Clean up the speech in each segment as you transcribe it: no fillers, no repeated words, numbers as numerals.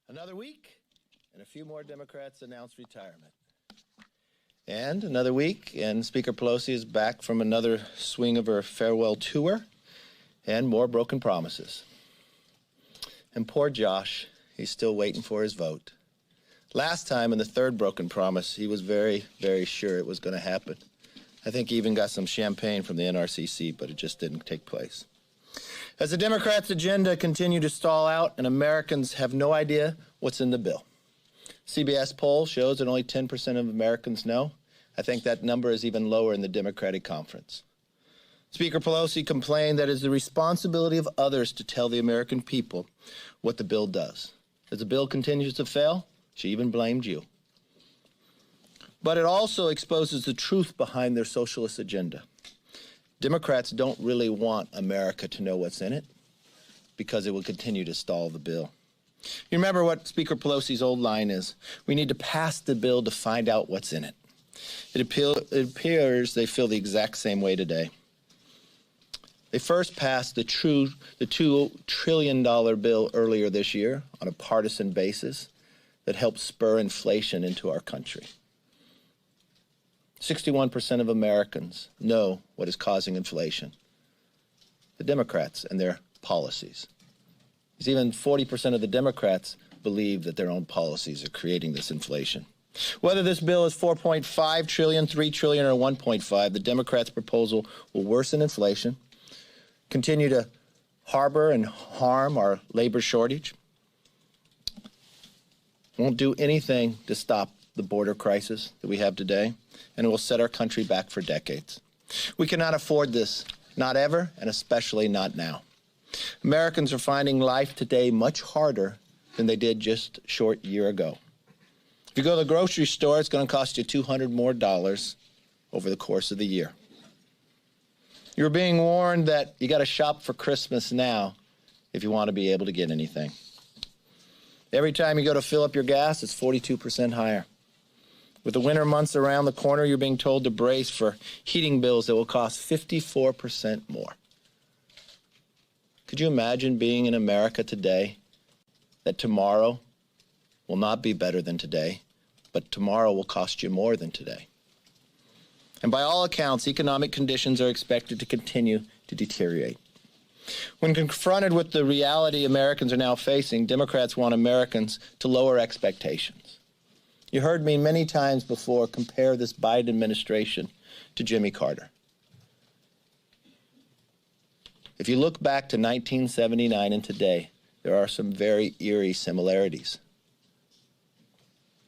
Another week, and a few more Democrats announced retirement. And another week, and Speaker Pelosi is back from another swing of her farewell tour, and more broken promises. And poor Josh, he's still waiting for his vote. Last time, in the third broken promise, he was very, very sure it was going to happen. I think he even got some champagne from the NRCC, but it just didn't take place. As the Democrats' agenda continue to stall out and Americans have no idea what's in the bill. CBS poll shows that only 10% of Americans know. I think that number is even lower in the Democratic conference. Speaker Pelosi complained that it is the responsibility of others to tell the American people what the bill does. As the bill continues to fail, she even blamed you. But it also exposes the truth behind their socialist agenda. Democrats don't really want America to know what's in it because it will continue to stall the bill. You remember what Speaker Pelosi's old line is: we need to pass the bill to find out what's in it. It appears they feel the exact same way today. They first passed the $2 trillion bill earlier this year on a partisan basis that helped spur inflation into our country. 61% of Americans know what is causing inflation: the Democrats and their policies. Even 40% of the Democrats believe that their own policies are creating this inflation. Whether this bill is $4.5 trillion, $3 trillion, or $1.5, the Democrats' proposal will worsen inflation, continue to harbor and harm our labor shortage, won't do anything to stop the border crisis that we have today, and it will set our country back for decades. We cannot afford this, not ever, and especially not now. Americans are finding life today much harder than they did just a short year ago. If you go to the grocery store, it's going to cost you $200 more over the course of the year. You're being warned that you got to shop for Christmas now if you want to be able to get anything. Every time you go to fill up your gas, it's 42% higher. With the winter months around the corner, you're being told to brace for heating bills that will cost 54% more. Could you imagine being in America today, that tomorrow will not be better than today, but tomorrow will cost you more than today? And by all accounts, economic conditions are expected to continue to deteriorate. When confronted with the reality Americans are now facing, Democrats want Americans to lower expectations. You heard me many times before compare this Biden administration to Jimmy Carter. If you look back to 1979 and today, there are some very eerie similarities.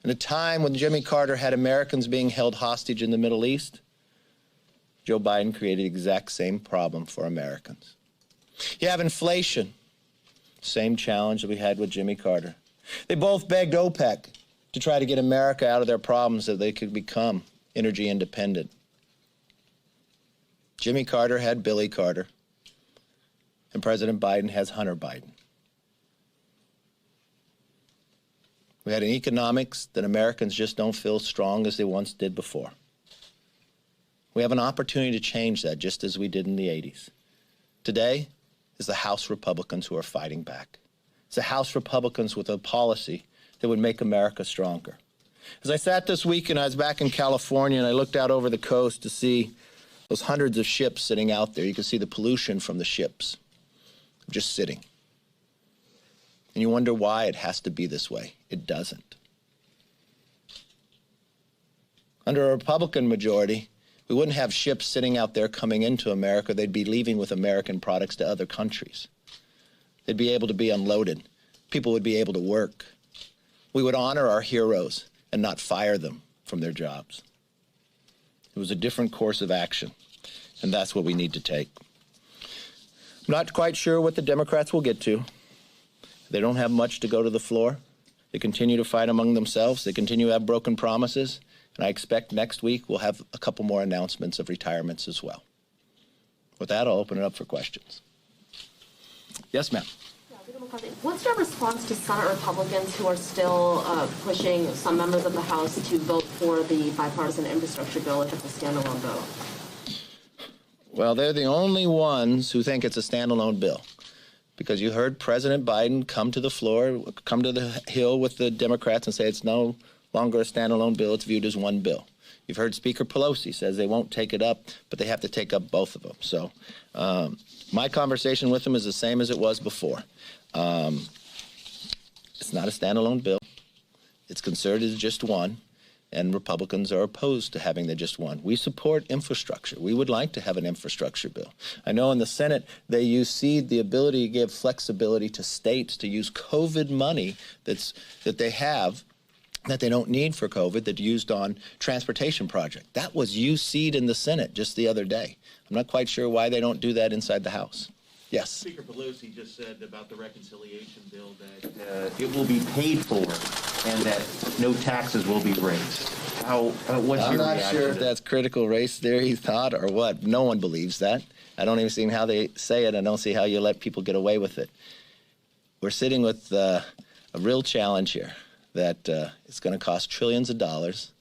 In a time when Jimmy Carter had Americans being held hostage in the Middle East, Joe Biden created the exact same problem for Americans. You have inflation, same challenge that we had with Jimmy Carter. They both begged OPEC to try to get America out of their problems so they could become energy independent. Jimmy Carter had Billy Carter, and President Biden has Hunter Biden. We had an economics that Americans just don't feel strong as they once did before. We have an opportunity to change that, just as we did in the 80s. Today is the House Republicans who are fighting back. It's the House Republicans with a policy that would make America stronger. As I sat this week and I was back in California and I looked out over the coast to see those hundreds of ships sitting out there, you can see the pollution from the ships just sitting. And you wonder why it has to be this way. It doesn't. Under a Republican majority, we wouldn't have ships sitting out there coming into America. They'd be leaving with American products to other countries. They'd be able to be unloaded. People would be able to work. We would honor our heroes and not fire them from their jobs. It was a different course of action, and that's what we need to take. I'm not quite sure what the Democrats will get to. They don't have much to go to the floor. They continue to fight among themselves. They continue to have broken promises. And I expect next week we'll have a couple more announcements of retirements as well. With that, I'll open it up for questions. Yes, ma'am. What's your response to Senate Republicans who are still pushing some members of the House to vote for the bipartisan infrastructure bill if it's a standalone vote? Well, they're the only ones who think it's a standalone bill. because you heard President Biden come to the floor, come to the Hill with the Democrats and say it's no longer a standalone bill, it's viewed as one bill. You've heard Speaker Pelosi says they won't take it up, but they have to take up both of them. So my conversation with them is the same as it was before. It's not a standalone bill. It's considered as just one, and Republicans are opposed to having the just one. We support infrastructure. We would like to have an infrastructure bill. I know in the Senate they cede the ability to give flexibility to states to use COVID money that they have that they don't need for COVID that used on transportation project. That was cede in the Senate just the other day. I'm not quite sure why they don't do that inside the House. Yes. Speaker Pelosi just said about the reconciliation bill that it will be paid for and that no taxes will be raised. What's I'm your not reaction sure to if that? that's critical race theory thought or what. No one believes that. I don't even see how they say it. I don't see how you let people get away with it. We're sitting with a real challenge here that it's going to cost trillions of dollars.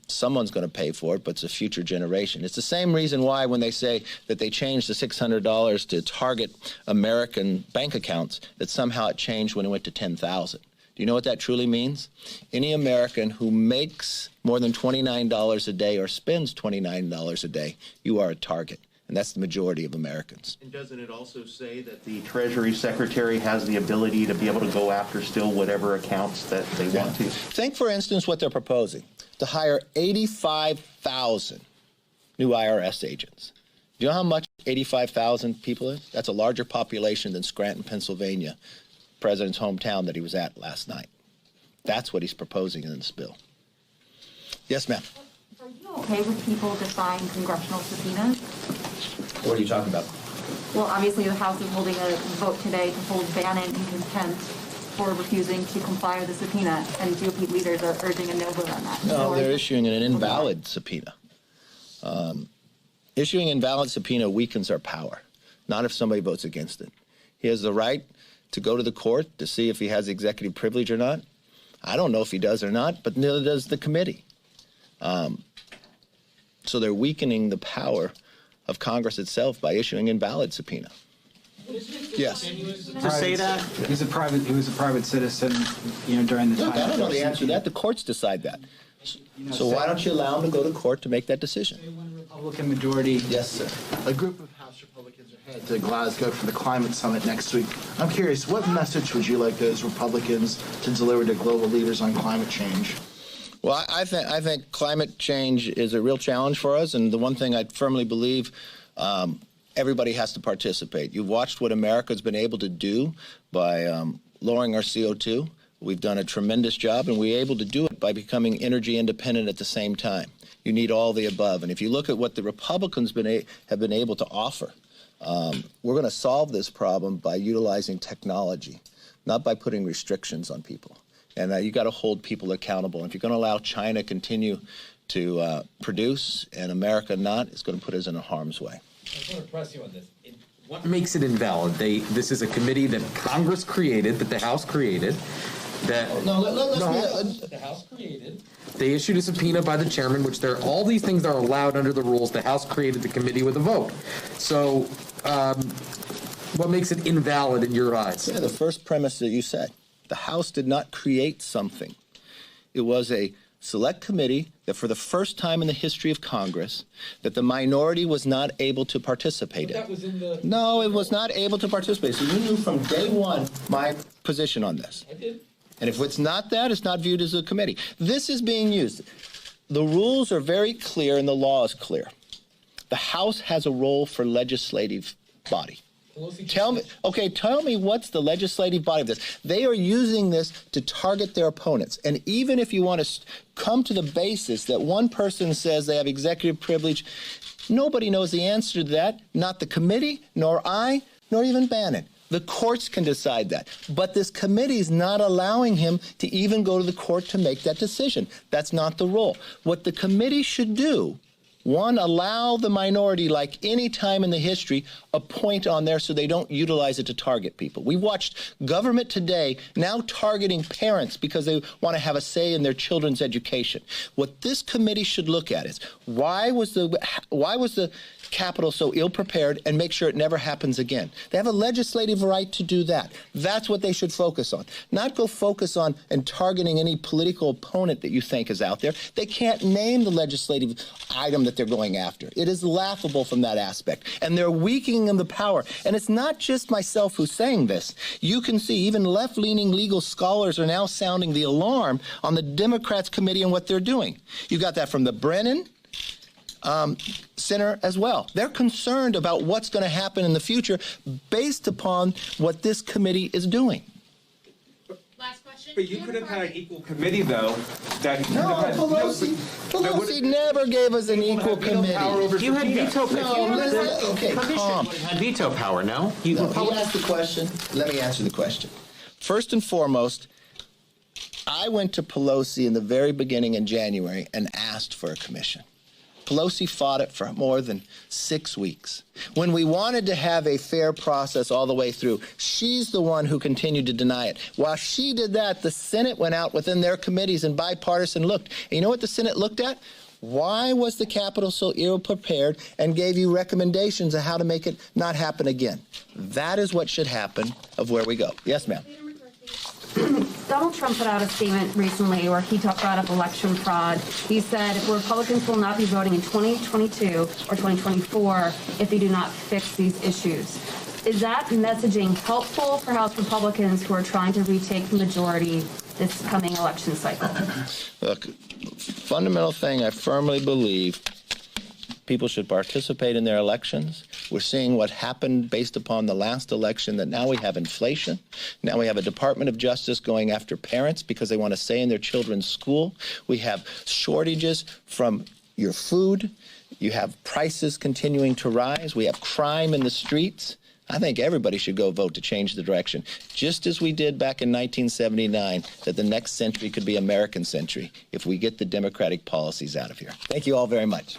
Someone's going to pay for it, but it's a future generation. It's the same reason why when they say that they changed the $600 to target American bank accounts, that somehow it changed when it went to $10,000. Do you know what that truly means? Any American who makes more than $29 a day or spends $29 a day, you are a target. And that's the majority of Americans. And doesn't it also say that the Treasury Secretary has the ability to be able to go after still whatever accounts that they want to? Think, for instance, what they're proposing, to hire 85,000 new IRS agents. Do you know how much 85,000 people is? That's a larger population than Scranton, Pennsylvania, president's hometown that he was at last night. That's what he's proposing in this bill. Yes, ma'am. Are you okay with people defying congressional subpoenas? What are you talking about? Well, obviously the House is holding a vote today to hold Bannon in contempt for refusing to comply with the subpoena, and GOP leaders are urging a no vote on that. No, they're issuing an invalid subpoena. Issuing an invalid subpoena weakens our power, not if somebody votes against it. He has the right to go to the court to see if he has executive privilege or not. I don't know if he does or not, but neither does the committee. So they're weakening the power of Congress itself by issuing invalid subpoena. Yes. To say that? He was a private citizen, during the time. Look, I don't know the answer to that. The courts decide that. So why don't you allow them to go to court to make that decision? When Republican majority. Yes, sir. A group of House Republicans are headed to Glasgow for the climate summit next week. I'm curious, what message would you like those Republicans to deliver to global leaders on climate change? Well, I think climate change is a real challenge for us, and the one thing I firmly believe, everybody has to participate. You've watched what America's been able to do by lowering our CO2. We've done a tremendous job, and we're able to do it by becoming energy independent at the same time. You need all the above, and if you look at what the Republicans have been able to offer, we're going to solve this problem by utilizing technology, not by putting restrictions on people. And you got to hold people accountable. And if you're going to allow China to continue to produce and America not, it's going to put us in a harm's way. I just want to press you on this. What makes it invalid? This is a committee that Congress created, that the House created. The House created. They issued a subpoena by the chairman, which all these things are allowed under the rules. The House created the committee with a vote. So, what makes it invalid in your eyes? Yeah, the first premise that you said. The House did not create something. It was a select committee that for the first time in the history of Congress that the minority was not able to participate in. That was in the... No, it was not able to participate. So you knew from day one my position on this. I did. And if it's not that, it's not viewed as a committee. This is being used. The rules are very clear and the law is clear. The House has a role for legislative body. Tell me what's the legislative body of this? They are using this to target their opponents. And even if you want to come to the basis that one person says they have executive privilege, nobody knows the answer to that, not the committee, nor I, nor even Bannon. The courts can decide that. But this committee is not allowing him to even go to the court to make that decision. That's not the role. What the committee should do, one, allow the minority, like any time in the history, a point on there so they don't utilize it to target people. We watched government today now targeting parents because they want to have a say in their children's education. What this committee should look at is why was the Capitol so ill-prepared, and make sure it never happens again. They have a legislative right to do that. That's what they should focus on. Not go focus on and targeting any political opponent that you think is out there. They can't name the legislative item that they're going after. It is laughable from that aspect. And they're weakening the power. And it's not just myself who's saying this. You can see even left-leaning legal scholars are now sounding the alarm on the Democrats committee and what they're doing. You got that from the Brennan Center as well. They're concerned about what's going to happen in the future based upon what this committee is doing. Last question. But you could have had an equal committee, though. That No, Pelosi never gave us an equal committee. You had veto power. No, okay, calm. Had veto power, no? You asked the question. Let me answer the question. First and foremost, I went to Pelosi in the very beginning in January and asked for a commission. Pelosi fought it for more than 6 weeks. When we wanted to have a fair process all the way through, she's the one who continued to deny it. While she did that, the Senate went out within their committees and bipartisan looked. And you know what the Senate looked at? Why was the Capitol so ill-prepared, and gave you recommendations of how to make it not happen again. That is what should happen of where we go. Yes, ma'am. Donald Trump put out a statement recently where he brought up election fraud. He said Republicans will not be voting in 2022 or 2024 if they do not fix these issues. Is that messaging helpful for House Republicans who are trying to retake the majority this coming election cycle? Look, fundamental thing, I firmly believe people should participate in their elections. We're seeing what happened based upon the last election, that now we have inflation. Now we have a Department of Justice going after parents because they want to stay in their children's school. We have shortages from your food. You have prices continuing to rise. We have crime in the streets. I think everybody should go vote to change the direction, just as we did back in 1979, that the next century could be American century if we get the Democratic policies out of here. Thank you all very much.